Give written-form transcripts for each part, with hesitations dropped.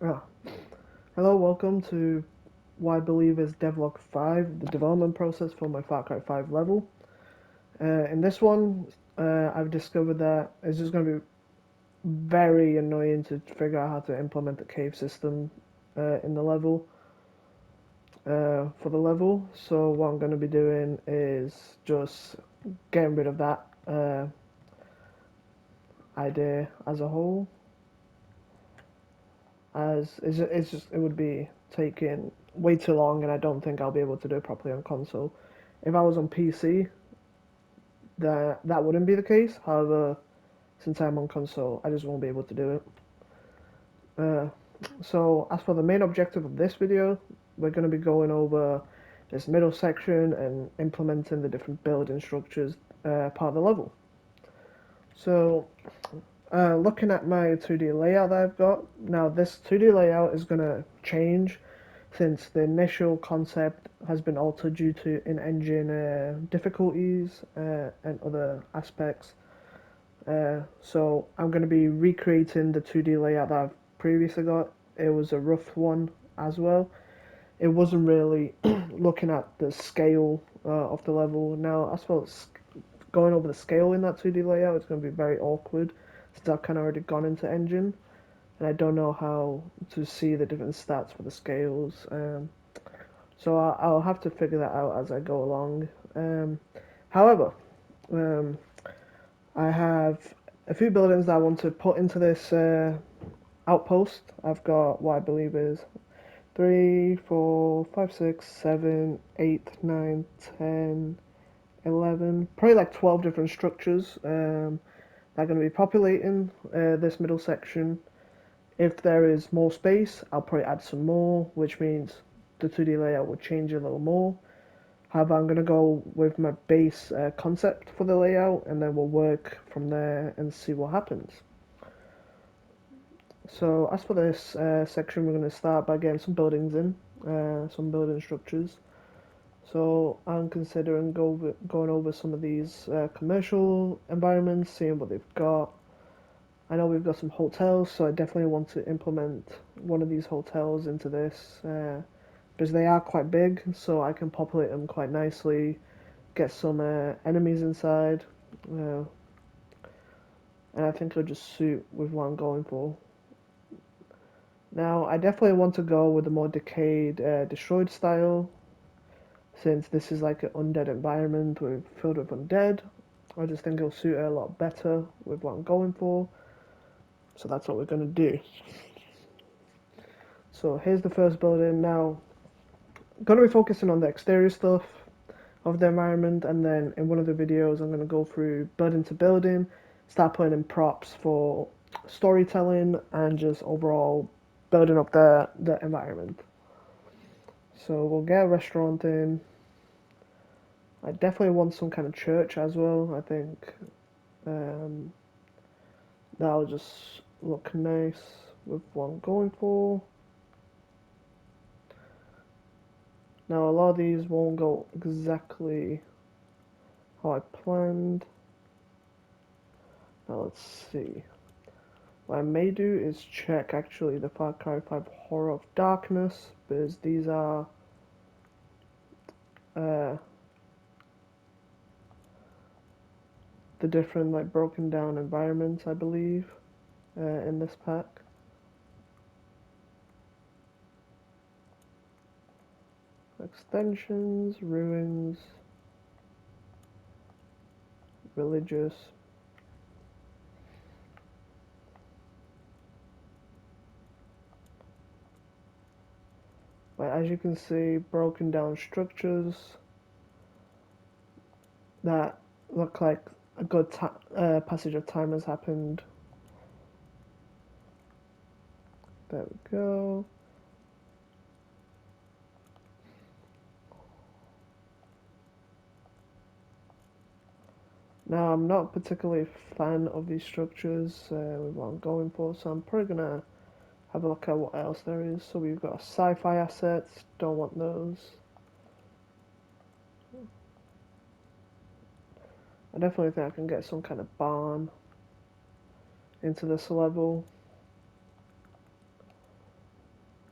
Ah, hello, welcome to what I believe is Devlog 5, the development process for my Far Cry 5 level. In this one, I've discovered that it's just going to be very annoying to figure out how to implement the cave system in the level, for the level. So what I'm going to be doing is just getting rid of that idea as a whole, as it would be taking way too long, and I don't think I'll be able to do it properly on console. If I was on PC, that wouldn't be the case. However, since I'm on console, I just won't be able to do it. Uh, so as for the main objective of this video, we're going to be going over this middle section and implementing the different building structures part of the level. So looking at my 2D layout that I've got, now this 2D layout is going to change since the initial concept has been altered due to in-engine difficulties and other aspects. So I'm going to be recreating the 2D layout that I've previously got. It was a rough one as well. It wasn't really looking at the scale of the level. Now, as far as going over the scale in that 2D layout, it's going to be very awkward since I've kind of already gone into Engine and I don't know how to see the different stats for the scales. So I'll have to figure that out as I go along. However, um, I have a few buildings that I want to put into this outpost. I've got what I believe is 3, 4, 5, 6, 7, 8, 9, 10, 11, probably like 12 different structures that are going to be populating this middle section. If there is more space, I'll probably add some more, which means the 2D layout will change a little more. However, I'm going to go with my base concept for the layout and then we'll work from there and see what happens. So as for this section, we're going to start by getting some buildings in, some building structures. So I'm considering going over some of these commercial environments, seeing what they've got. I know we've got some hotels, so I definitely want to implement one of these hotels into this because they are quite big, so I can populate them quite nicely, get some enemies inside, uh, and I think it'll just suit with what I'm going for. Now, I definitely want to go with a more decayed, destroyed style, since this is like an undead environment with filled with undead. I just think it'll suit it a lot better with what I'm going for. So that's what we're gonna do. So here's the first building. Now, I'm gonna be focusing on the exterior stuff of the environment, and then in one of the videos, I'm gonna go through building to building, start putting in props for storytelling and just overall building up the environment. So we'll get a restaurant in. I definitely want some kind of church as well. I think um, that'll just look nice with what I'm going for. Now a lot of these won't go exactly how I planned. Now let's see. What I may do is check actually the Far Cry 5 Horror of Darkness because these are uh, the different like broken down environments I believe in this pack. Extensions, ruins, religious. But as you can see, broken down structures that look like a good passage of time has happened. There we go. Now, I'm not particularly a fan of these structures with what I'm going for, so I'm probably gonna have a look at what else there is. So we've got sci-fi assets, don't want those. I definitely think I can get some kind of barn into this level.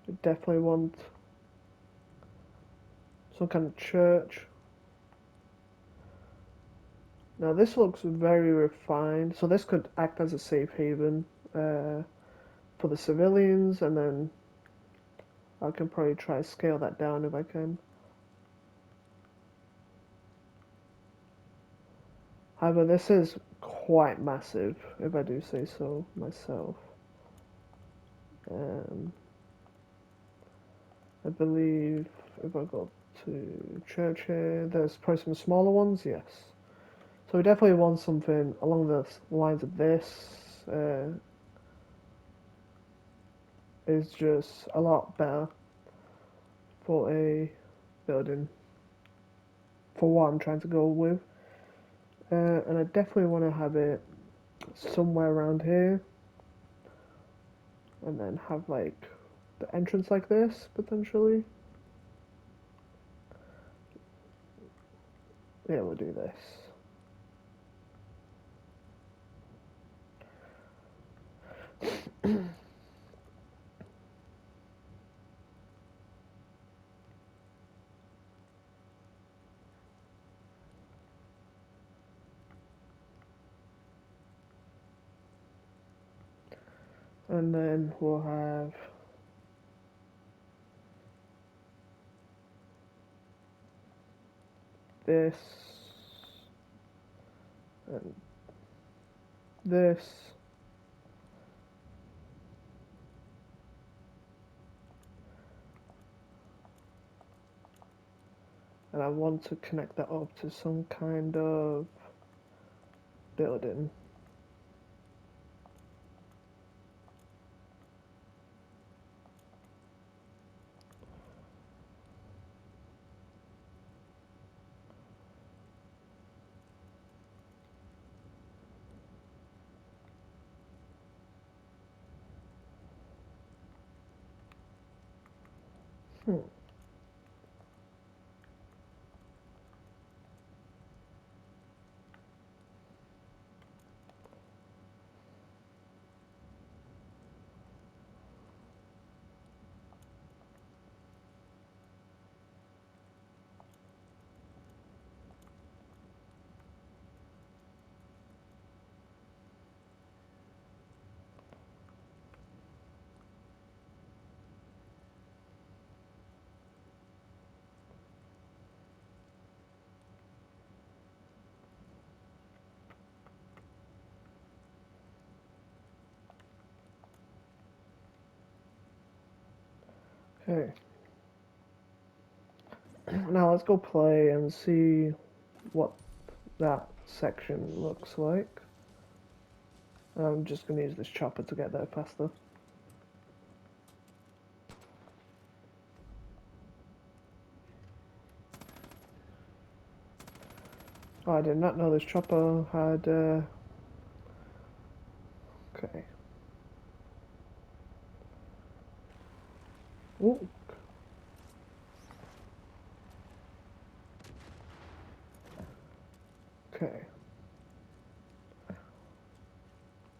We definitely want some kind of church. Now this looks very refined, so this could act as a safe haven for the civilians, and then I can probably try to scale that down if I can. However, this is quite massive, if I do say so myself. Um, I believe if I go to church here, there's probably some smaller ones, yes. So we definitely want something along the lines of this. Is just a lot better for a building for what I'm trying to go with. And I definitely want to have it somewhere around here, and then have like the entrance like this potentially. Yeah, we'll do this. And then we'll have this and this. And I want to connect that up to some kind of building. Hmm. Okay. Now let's go play and see what that section looks like. I'm just going to use this chopper to get there faster. Oh, I did not know this chopper had... Okay. Ooh. Okay.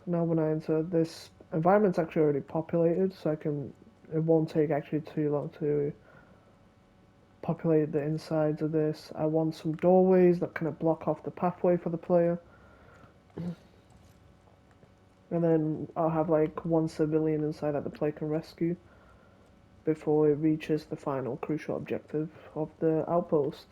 Now when I enter this environment's actually already populated, so it won't take actually too long to populate the insides of this. I want some doorways that kind of block off the pathway for the player. And then I'll have like one civilian inside that the player can rescue before it reaches the final crucial objective of the outpost.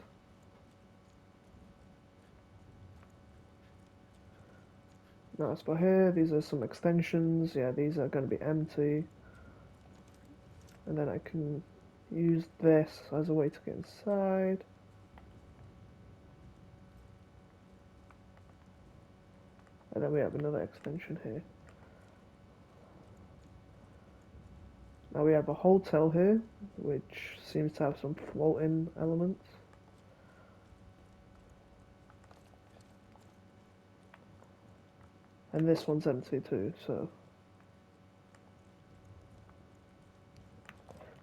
Now as for here, these are some extensions. Yeah, these are going to be empty. And then I can use this as a way to get inside. And then we have another extension here. Now we have a hotel here, which seems to have some floating elements. And this one's empty too, so...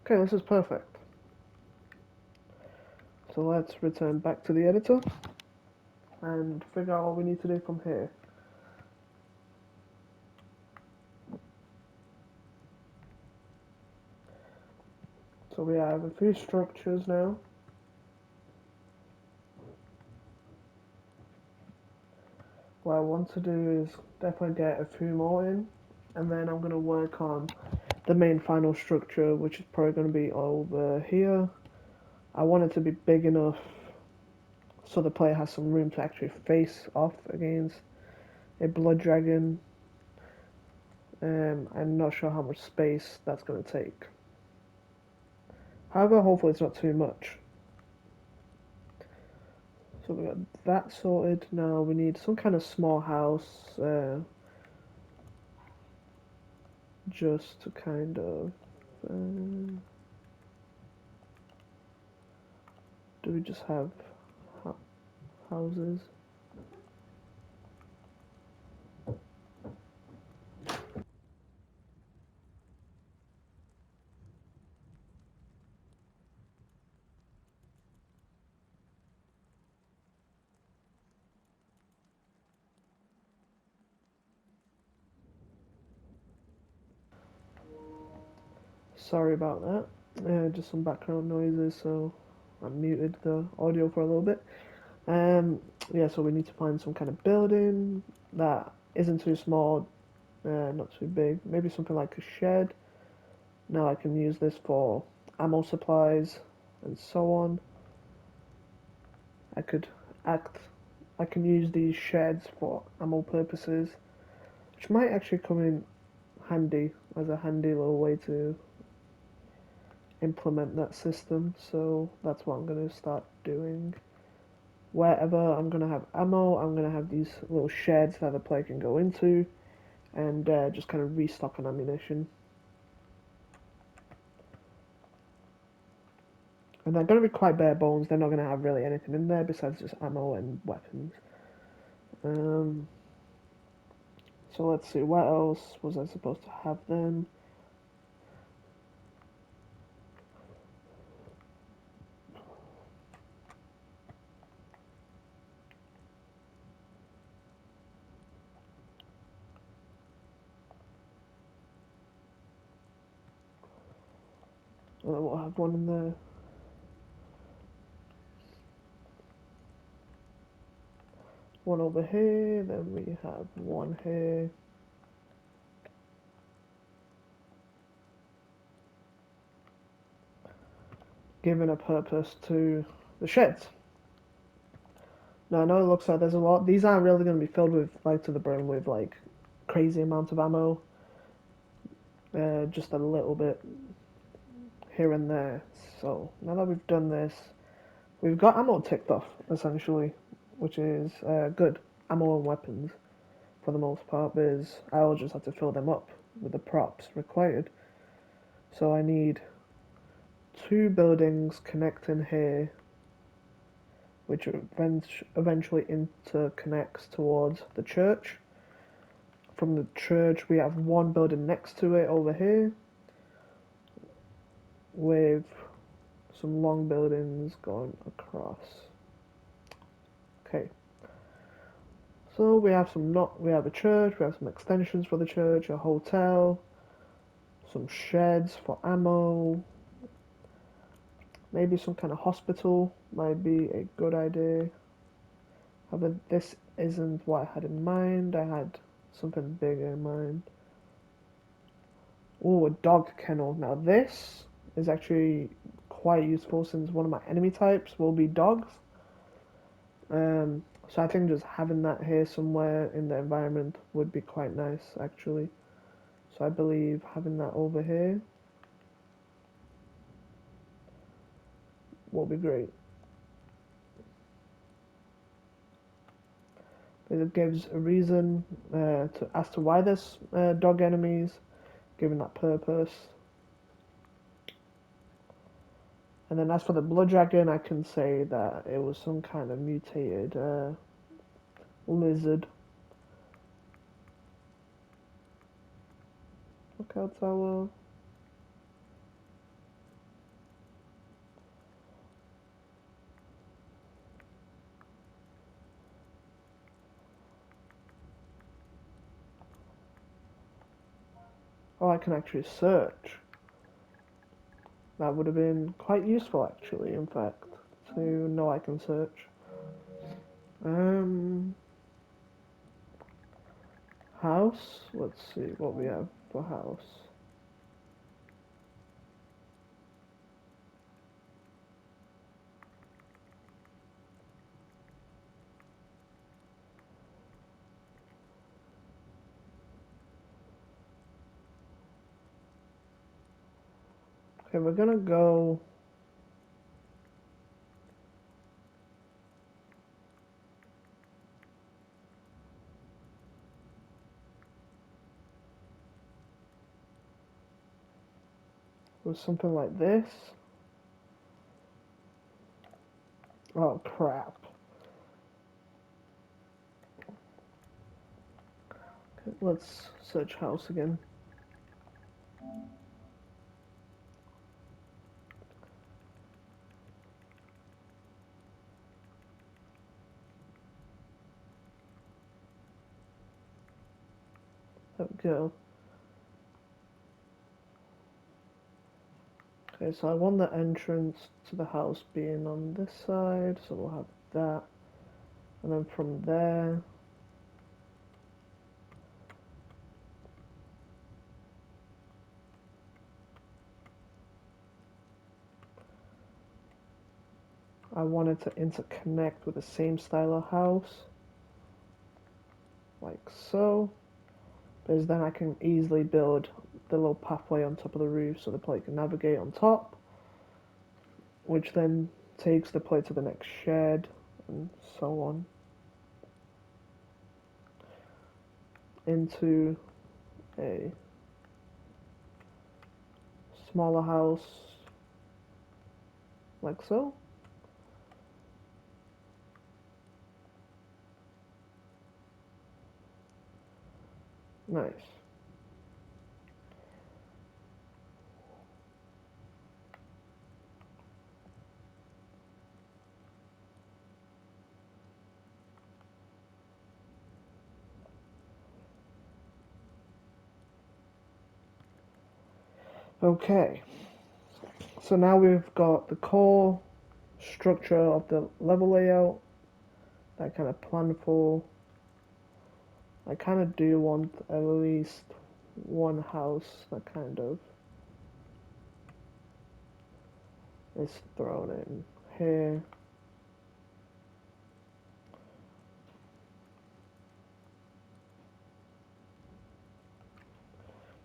Okay, this is perfect. So let's return back to the editor and figure out what we need to do from here. So we have a few structures now. What I want to do is definitely get a few more in, and then I'm going to work on the main final structure, which is probably going to be over here. I want it to be big enough so the player has some room to actually face off against a blood dragon. I'm not sure how much space that's going to take. However, hopefully it's not too much. So we got that sorted. Now we need some kind of small house, just to kind of. Do we just have houses? Sorry about that. Just some background noises, so I muted the audio for a little bit. Um, yeah, so we need to find some kind of building that isn't too small, not too big. Maybe something like a shed. Now I can use this for ammo supplies and so on. I could act. I can use these sheds for ammo purposes, which might actually come in handy as a handy little way to implement that system. So that's what I'm going to start doing. Wherever I'm going to have ammo, I'm going to have these little sheds that the player can go into and just kind of restock on ammunition. And they're going to be quite bare bones. They're not going to have really anything in there besides just ammo and weapons. Um, so let's see, what else was I supposed to have then? We'll have one in there. One over here, then we have one here. Giving a purpose to the sheds. Now I know it looks like there's a lot. These aren't really going to be filled with, like, to the brim with, like, crazy amounts of ammo. Just a little bit here and there. So now that we've done this, we've got ammo ticked off, essentially, which is good. Ammo and weapons, for the most part, because I'll just have to fill them up with the props required. So I need two buildings connecting here, which eventually interconnects towards the church. From the church, we have one building next to it over here, with some long buildings going across. Okay. So we have we have a church, we have some extensions for the church, a hotel, some sheds for ammo, maybe some kind of hospital might be a good idea. However, this isn't what I had in mind. I had something bigger in mind. Oh, a dog kennel. Now this is actually quite useful since one of my enemy types will be dogs. So I think just having that here somewhere in the environment would be quite nice actually. So I believe having that over here will be great. It gives a reason as to why there's dog enemies, given that purpose. And then as for the blood dragon, I can say that it was some kind of mutated lizard. Lookout tower. Oh, I can actually search. That would have been quite useful actually, in fact, to know I can search. Um, House. Let's see what we have for house. Okay, we're gonna go. With something like this. Oh crap. Okay, let's search house again. There we go. Okay, so I want the entrance to the house being on this side, so we'll have that. And then from there, I want it to interconnect with the same style of house, like so. Because then I can easily build the little pathway on top of the roof so the player can navigate on top, which then takes the player to the next shed, and so on, into a smaller house, like so. Nice. Okay, so now we've got the core structure of the level layout, that kind of plan for. I kind of do want at least one house that kind of is thrown in here.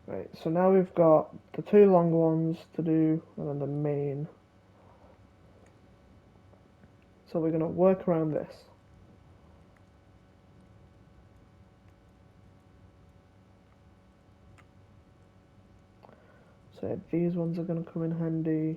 Right, so now we've got the two long ones to do and then the main. So we're going to work around this. So these ones are going to come in handy.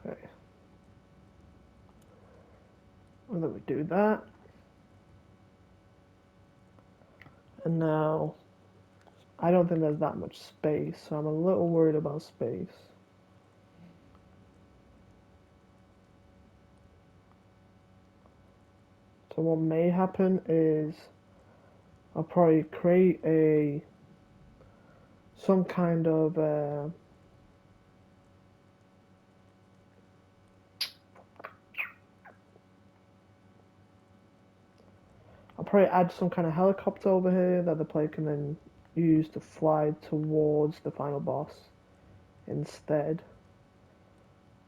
Okay. And then we do that. And now I don't think there's that much space, so I'm a little worried about space. So what may happen is I'll probably create a some kind of I'll probably add some kind of helicopter over here that the player can then use to fly towards the final boss instead.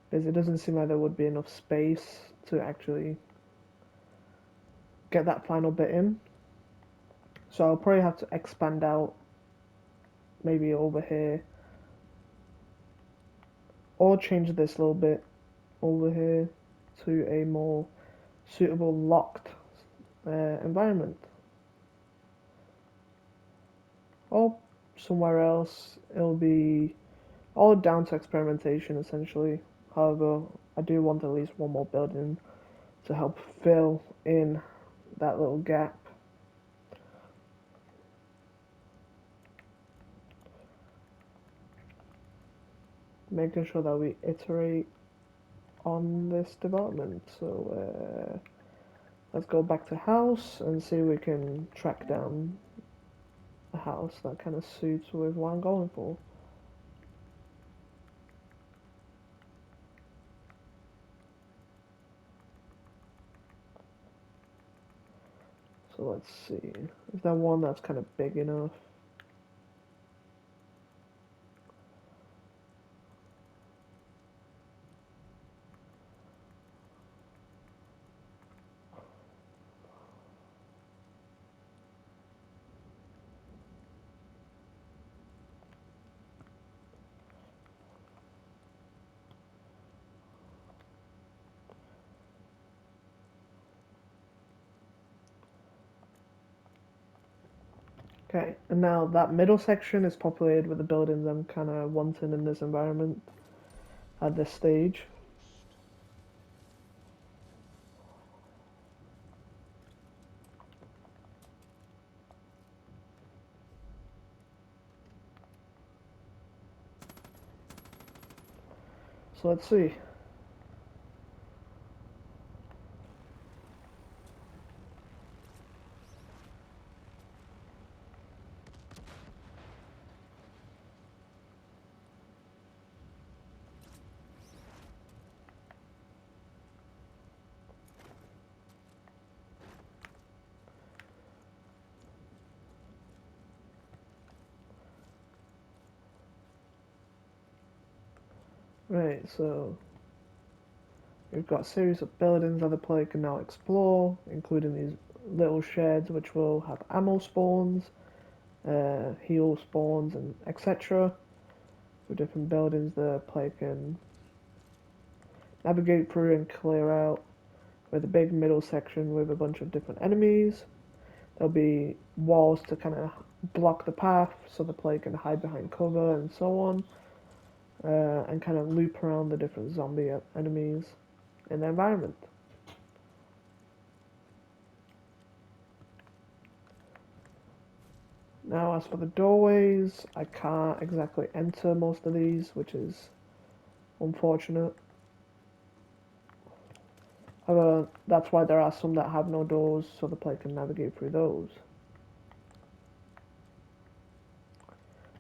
Because it doesn't seem like there would be enough space to actually get that final bit in. So I'll probably have to expand out maybe over here or change this little bit over here to a more suitable locked environment. Or somewhere else, it'll be all down to experimentation essentially. However, I do want at least one more building to help fill in that little gap. Making sure that we iterate on this development. So let's go back to house and see if we can track down a house that kind of suits with what I'm going for. So let's see. Is there one that's kind of big enough? Okay, and now that middle section is populated with the buildings I'm kind of wanting in this environment at this stage. So let's see. Right, so we've got a series of buildings that the player can now explore, including these little sheds which will have ammo spawns, heal spawns, and etc. For different buildings the player can navigate through and clear out, with a big middle section with a bunch of different enemies. There'll be walls to kind of block the path so the player can hide behind cover and so on, and kind of loop around the different zombie enemies in the environment. Now, as for the doorways, I can't exactly enter most of these, which is unfortunate. However, that's why there are some that have no doors, so the player can navigate through those.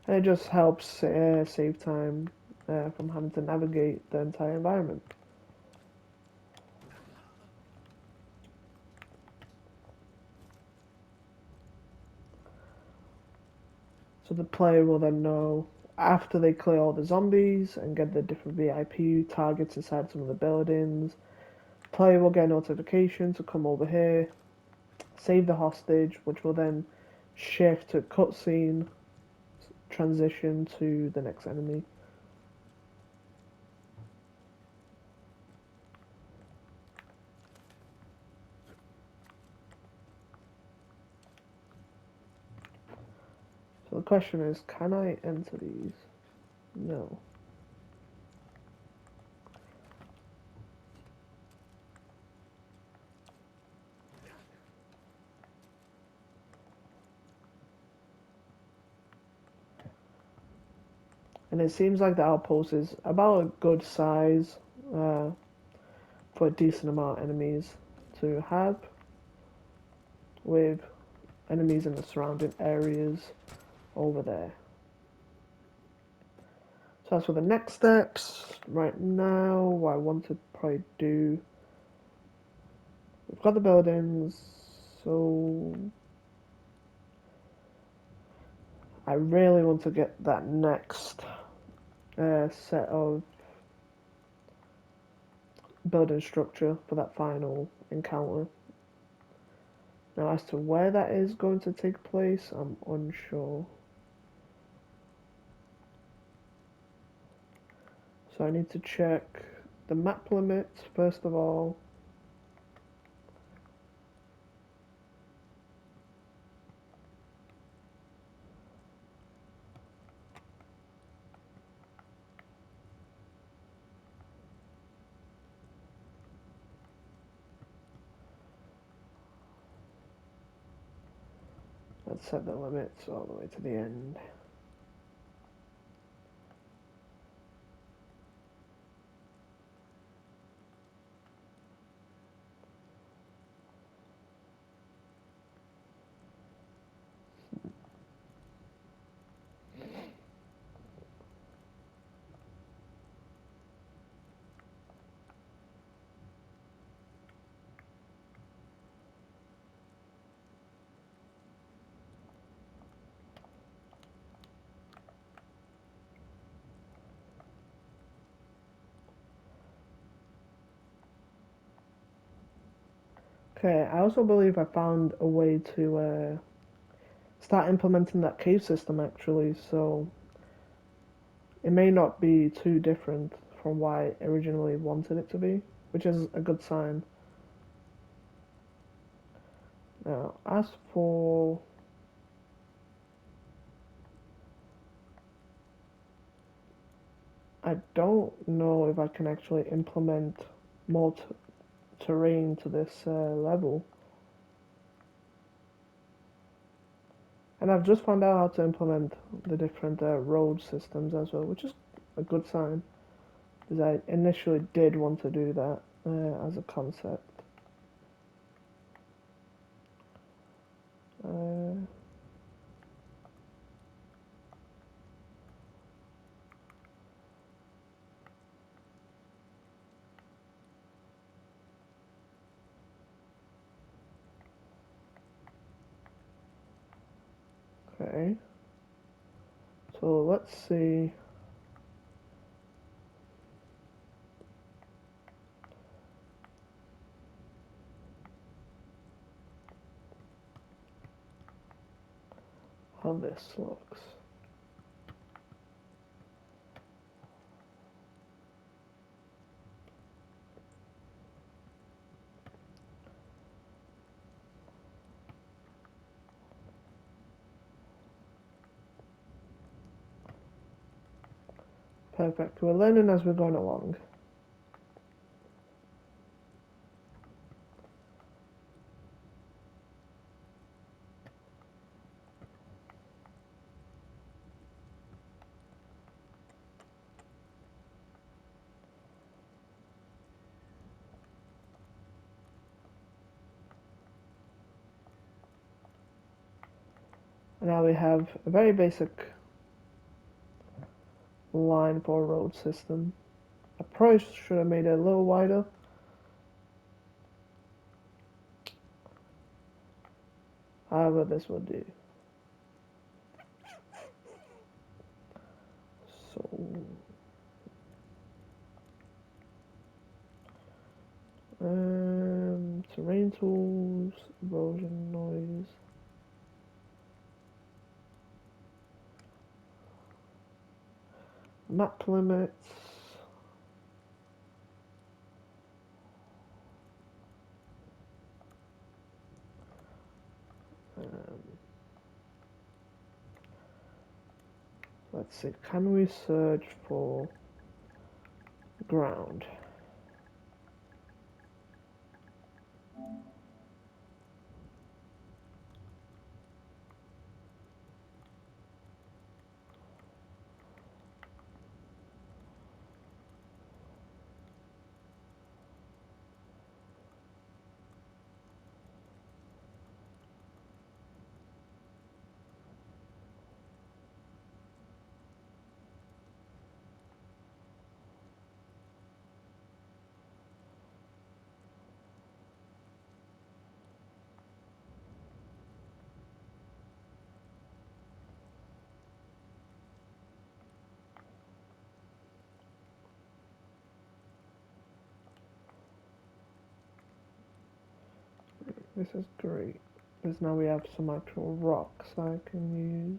And it just helps save time from having to navigate the entire environment. So the player will then know after they clear all the zombies and get the different VIP targets inside some of the buildings. Player will get a notification to come over here, save the hostage, which will then shift to cutscene, transition to the next enemy. So the question is, can I enter these? No. And it seems like the outpost is about a good size uh, for a decent amount of enemies to have, with enemies in the surrounding areas over there. So as for the next steps, right now, what I want to probably do, we've got the buildings, so I really want to get that next set of building structure for that final encounter. Now, as to where that is going to take place, I'm unsure. So I need to check the map limits first of all. Let's set the limits all the way to the end. Okay, I also believe I found a way to start implementing that cave system actually, so it may not be too different from what I originally wanted it to be, which is a good sign. Now, as for I don't know if I can actually implement more terrain to this level. And I've just found out how to implement the different road systems as well, which is a good sign. Because I initially did want to do that as a concept. Uh, okay. So let's see. How this looks. Perfect. We're learning as we're going along. Now we have a very basic line for a road system. I probably should have made it a little wider. However, this will do. So, terrain tools, erosion noise. Map limits. Um, let's see, can we search for ground? This is great. Because now we have some actual rocks I can use.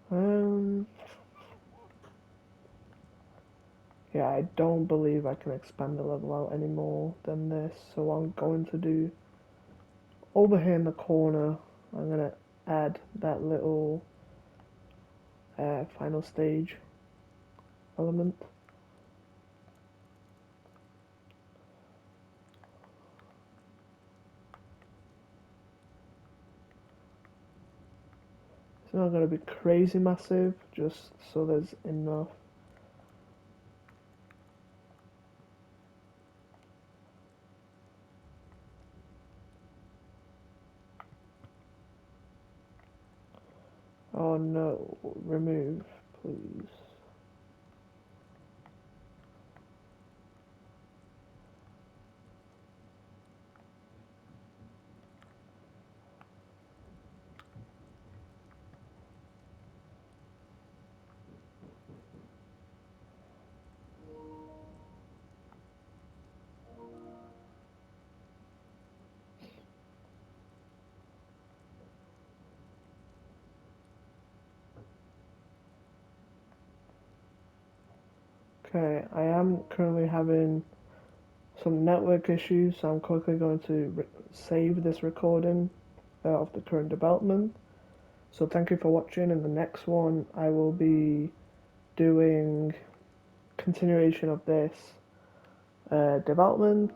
Um, Yeah, I don't believe I can expand the level out any more than this, so I'm going to do over here in the corner, I'm going to add that little final stage element. It's not going to be crazy massive, just so there's enough. Oh no, remove, please. Okay, I am currently having some network issues, so I'm quickly going to save this recording of the current development. So thank you for watching. In the next one, I will be doing continuation of this development,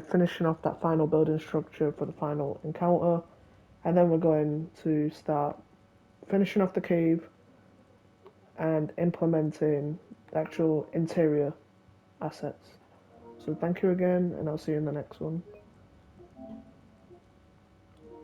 finishing off that final building structure for the final encounter, and then we're going to start finishing off the cave and implementing the actual interior assets. So thank you again, and I'll see you in the next one.